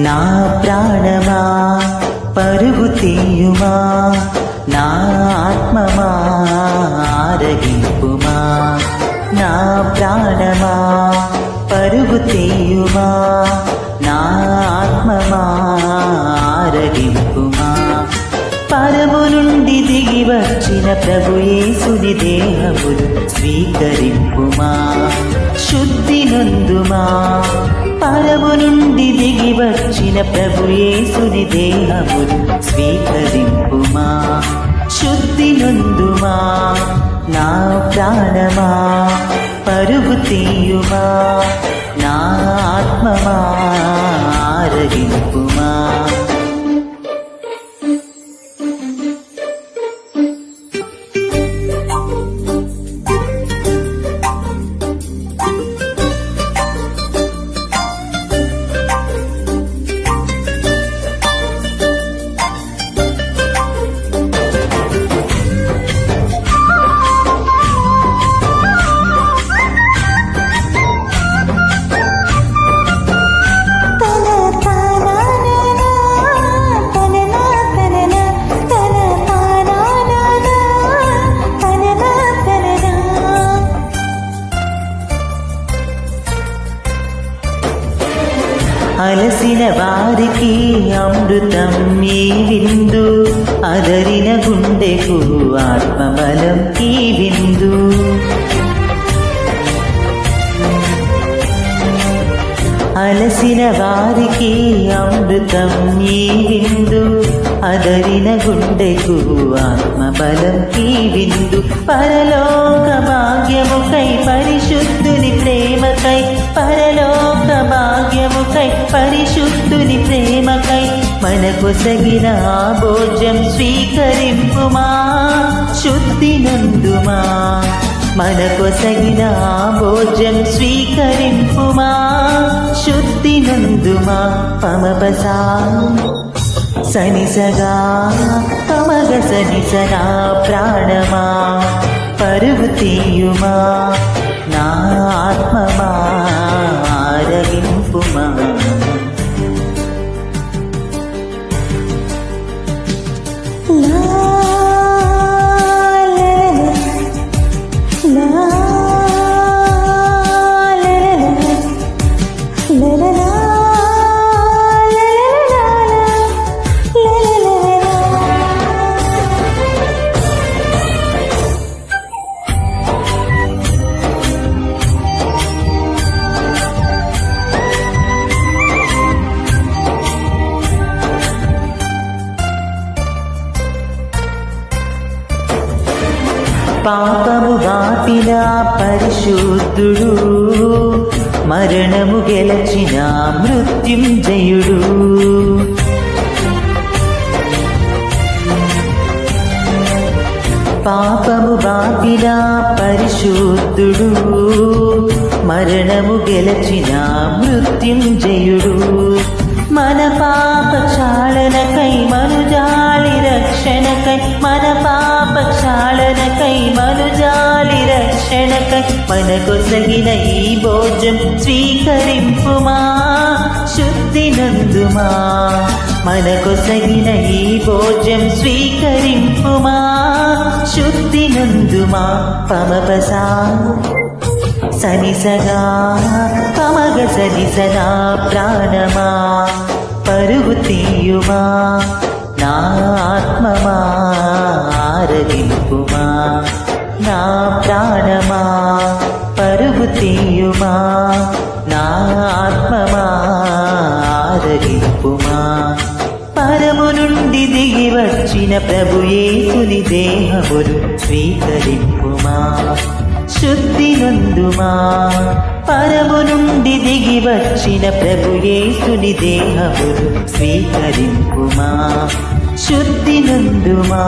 నా ప్రాణమా పరుగు తీయుమా, నా ఆత్మమా ఆరగింపుమా. నా ప్రాణమా పరుగు తీయుమా, నా ఆత్మమా ఆరగింపుమా. పరము నుండి దిగి వచ్చిన ప్రభు యేసుని దేహములు స్వీకరింపుమా, శుద్ధి నొందుమా. పరము నుండి దిగి వచ్చిన ప్రభు యేసుని దేహములు స్వీకరింపుమా, శుద్ధి నొందుమా. నా ప్రాణమా పరుగు తీయుమా, నా ఆత్మమా ఆరగింపుమా. అలసిన వారికి అమృతం ఈ విందు, అదరిన గుండెకు ఆత్మబలం ఈ విందు. అలసిన వారికి అమృతం ఈ విందు, అదరిన గుండెకు ఆత్మబలం ఈ విందు. పరలోక భాగ్యముకై పరిశుద్ధుని ప్రేమకై, పరలోక భాగ్యముకై పరిశుద్ధుని ప్రేమకై మనకొసగిన ఆ భోజ్యం స్వీకరింపుమా, శుద్ధి నందుమా. మనకొసగిన ఆ భోజ్యం స్వీకరింపుమా, శుద్ధి నందుమా. పమపసా సనిసగా పమగ సనిస. నా ప్రాణమా పరుగు తీయుమా, నా ఆత్మమా ఆరగింపుమా. పాపము బాపిన పరిశుద్ధుడు, మరణము గెలచిన మృత్యుంజయుడు. పాపము బాపిన పరిశుద్ధుడు, మరణము గెలచిన మృత్యుంజయుడు. మన పాప క్షాళనకై మనుజాలి రక్షణకై, మన పాప క్షాళనకై మనుజాలి రక్షణకై మనకొసగిన ఈ భోజ్యం స్వీకరింపుమా, శుద్ధి నందుమా. మనకొసగిన ఈ భోజ్యం స్వీకరింపుమా, శుద్ధి నందుమా. పమపసా సనిసగా పమగ సనిస. నా ప్రాణమా పరుగు తీయుమా, నా ఆత్మమా ఆరగింపుమా. నా ప్రాణమా పరుగు తీయుమా, నా ఆత్మమా ఆరగింపుమా. పరము నుండి దిగి వచ్చిన ప్రభు యేసుని దేహములు స్వీకరింపుమా, శుద్ధి నందుమా. పరము నుండి దిగి వచ్చిన ప్రభు యేసుని దేహములు స్వీకరింపుమా, శుద్ధి నందుమా.